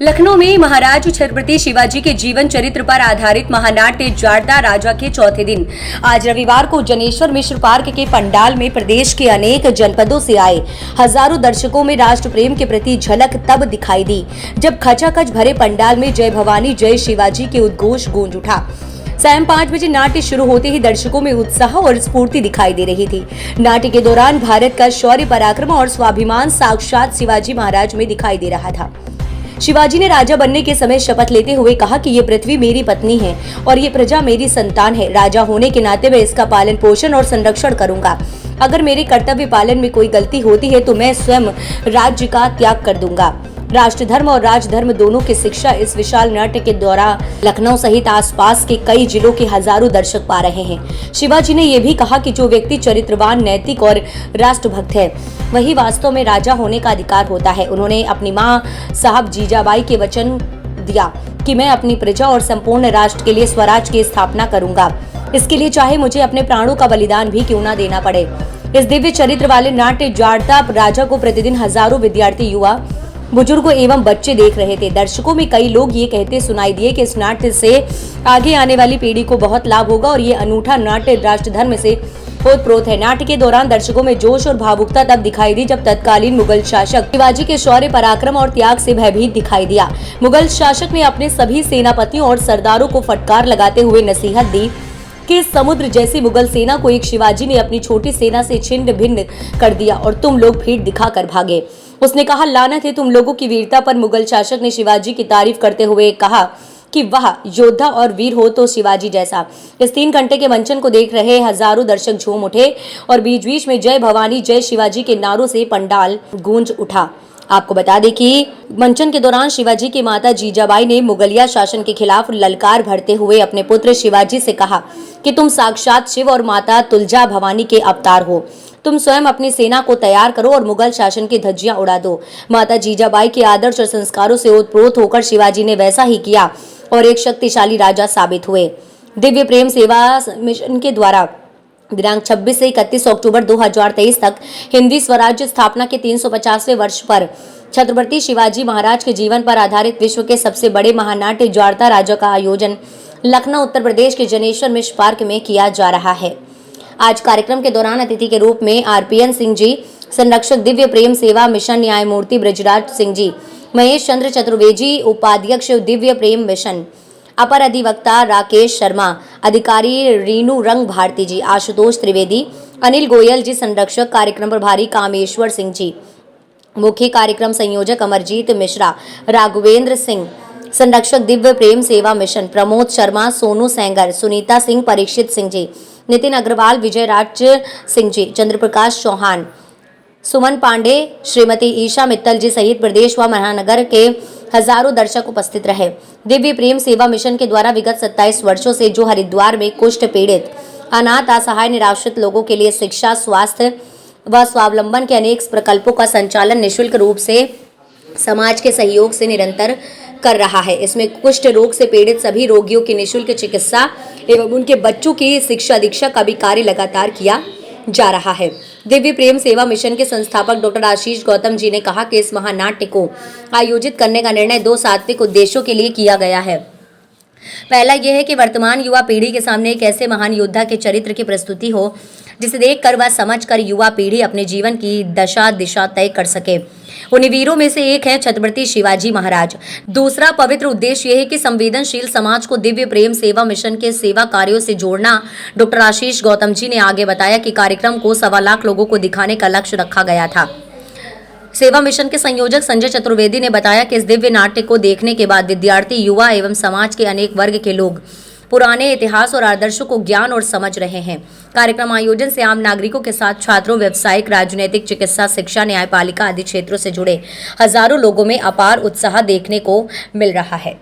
लखनऊ में महाराज छत्रपति शिवाजी के जीवन चरित्र पर आधारित महानाट्य जाड़ता राजा के चौथे दिन आज रविवार को जनेश्वर मिश्र पार्क के पंडाल में प्रदेश के अनेक जनपदों से आए हजारों दर्शकों में राष्ट्र प्रेम के प्रति झलक तब दिखाई दी जब खचाखच भरे पंडाल में जय भवानी जय शिवाजी के उद्घोष गूंज उठा। सायं 5 बजे नाट्य शुरू होते ही दर्शकों में उत्साह और स्फूर्ति दिखाई दे रही थी। नाट्य के दौरान भारत का शौर्य पराक्रम और स्वाभिमान साक्षात शिवाजी महाराज में दिखाई दे रहा था। शिवाजी ने राजा बनने के समय शपथ लेते हुए कहा कि ये पृथ्वी मेरी पत्नी है और ये प्रजा मेरी संतान है। राजा होने के नाते मैं इसका पालन पोषण और संरक्षण करूंगा। अगर मेरे कर्तव्य पालन में कोई गलती होती है तो मैं स्वयं राज्य का त्याग कर दूंगा। राष्ट्र धर्म और राजधर्म दोनों की शिक्षा इस विशाल नाट्य के दौरान लखनऊ सहित आसपास के कई जिलों के हजारों दर्शक पा रहे हैं। शिवाजी ने यह भी कहा कि जो व्यक्ति चरित्रवान, नैतिक और राष्ट्रभक्त है वही वास्तव में राजा होने का अधिकार होता है। उन्होंने अपनी मां साहब जीजाबाई के वचन दिया कि मैं अपनी प्रजा और संपूर्ण राष्ट्र के लिए स्वराज की स्थापना करूंगा, इसके लिए चाहे मुझे अपने प्राणों का बलिदान भी क्यों न देना पड़े। इस दिव्य चरित्र वाले नाट्य जाड़ता राजा को प्रतिदिन हजारों विद्यार्थी, युवा, बुजुर्गों एवं बच्चे देख रहे थे। दर्शकों में कई लोग ये कहते सुनाई दिए कि इस नाट्य से आगे आने वाली पीढ़ी को बहुत लाभ होगा और ये अनूठा नाट्य राष्ट्र धर्म से ओतप्रोत है। नाट्य के दौरान दर्शकों में जोश और भावुकता तब दिखाई दी जब तत्कालीन मुगल शासक शिवाजी के शौर्य, पराक्रम और त्याग से भयभीत दिखाई दिया। मुगल शासक ने अपने सभी सेनापतियों और सरदारों को फटकार लगाते हुए नसीहत दी कि समुद्र जैसी मुगल सेना को एक शिवाजी ने अपनी छोटी सेना से छिन्न भिन्न कर दिया और तुम लोग भीड़ दिखाकर भागे। उसने कहा, लानत है तुम लोगों की वीरता पर। मुगल शासक ने शिवाजी की तारीफ करते हुए कहा कि वाह, योद्धा और वीर हो तो शिवाजी जैसा। इस 3 घंटे के मंचन को देख रहे हजारों दर्शक झूम उठे और बीच बीच में जय भवानी जय शिवाजी के नारों से पंडाल गूंज उठा। आपको बता दें कि मंचन के दौरान शिवाजी की माता जीजाबाई ने मुगलिया शासन के खिलाफ ललकार भरते हुए अपने पुत्र शिवाजी से कहा कि तुम साक्षात शिव और माता तुलजा भवानी के अवतार हो। तुम स्वयं अपनी सेना को तैयार करो और मुगल शासन की धज्जियां उड़ा दो। माता जीजाबाई के आदर्श और संस्कारों से ओतप्रोत होकर शिवाजी ने वैसा ही किया और एक शक्तिशाली राजा साबित हुए। दिव्य प्रेम सेवा मिशन के द्वारा दिनांक 26 से 31 अक्टूबर 2023 तक हिंदी स्वराज्य स्थापना के 350वें वर्ष पर छत्रपति शिवाजी महाराज के जीवन पर आधारित विश्व के सबसे बड़े महानाट्य जाड़ता राजा का आयोजन लखनऊ उत्तर प्रदेश के जनेश्वर मिश्र पार्क में किया जा रहा है। आज कार्यक्रम के दौरान अतिथि के रूप में आरपीएन सिंह जी, संरक्षक दिव्य प्रेम सेवा मिशन न्यायमूर्ति ब्रजराज सिंह जी, महेश चंद्र चतुर्वेदी उपाध्यक्ष दिव्य प्रेम मिशन, अपर अधिवक्ता राकेश शर्मा, अधिकारी रीनू रंग भारती जी, आशुतोष त्रिवेदी, अनिल गोयल जी, संरक्षक कार्यक्रम प्रभारी कामेश्वर सिंह जी, मुख्य कार्यक्रम संयोजक अमरजीत मिश्रा, राघवेंद्र सिंह, संरक्षक दिव्य प्रेम सेवा मिशन प्रमोद शर्मा, सोनू सेंगर, सुनीता सिंह, परीक्षित सिंह जी, नितिन अग्रवाल, विजय राज सिंह जी, चंद्रप्रकाश चौहान, सुमन पांडे, श्रीमती ईशा मित्तल जी सहित प्रदेश व महानगर के हजारों दर्शक उपस्थित रहे। दिव्य प्रेम सेवा मिशन के द्वारा विगत 27 वर्षों से जो हरिद्वार में कुष्ठ पीड़ित, अनाथ, असहाय, निराश्रित लोगों के लिए शिक्षा, स्वास्थ्य व स्वावलंबन के अनेक प्रकल्पों का संचालन निःशुल्क रूप से समाज के सहयोग से निरंतर कर रहा है। इसमें कुष्ठ रोग से पीड़ित सभी रोगियों की निःशुल्क चिकित्सा एवं उनके बच्चों की शिक्षा दीक्षा का भी कार्य लगातार किया जा रहा है। दिव्य प्रेम सेवा मिशन के संस्थापक डॉक्टर आशीष गौतम जी ने कहा कि इस महानाट्य को आयोजित करने का निर्णय 2 सात्विक उद्देश्यों के लिए किया गया है। पहला यह है कि वर्तमान युवा पीढ़ी के सामने एक ऐसे महान योद्धा के चरित्र की प्रस्तुति हो जिसे देखकर व समझकर युवा पीढ़ी अपने जीवन की दशा दिशा तय कर सके। उन्हीं वीरों में से एक है छत्रपति शिवाजी महाराज। दूसरा पवित्र उद्देश्य यह है कि संवेदनशील समाज को दिव्य प्रेम सेवा मिशन के सेवा कार्यों से जोड़ना। डॉक्टर आशीष गौतम जी ने आगे बताया कि कार्यक्रम को 1.25 लाख लोगों को दिखाने का लक्ष्य रखा गया था। सेवा मिशन के संयोजक संजय चतुर्वेदी ने बताया कि इस दिव्य नाट्य को देखने के बाद विद्यार्थी, युवा एवं समाज के अनेक वर्ग के लोग पुराने इतिहास और आदर्शों को ज्ञान और समझ रहे हैं। कार्यक्रम आयोजन से आम नागरिकों के साथ छात्रों, व्यावसायिक, राजनीतिक, चिकित्सा, शिक्षा, न्यायपालिका आदि क्षेत्रों से जुड़े हजारों लोगों में अपार उत्साह देखने को मिल रहा है।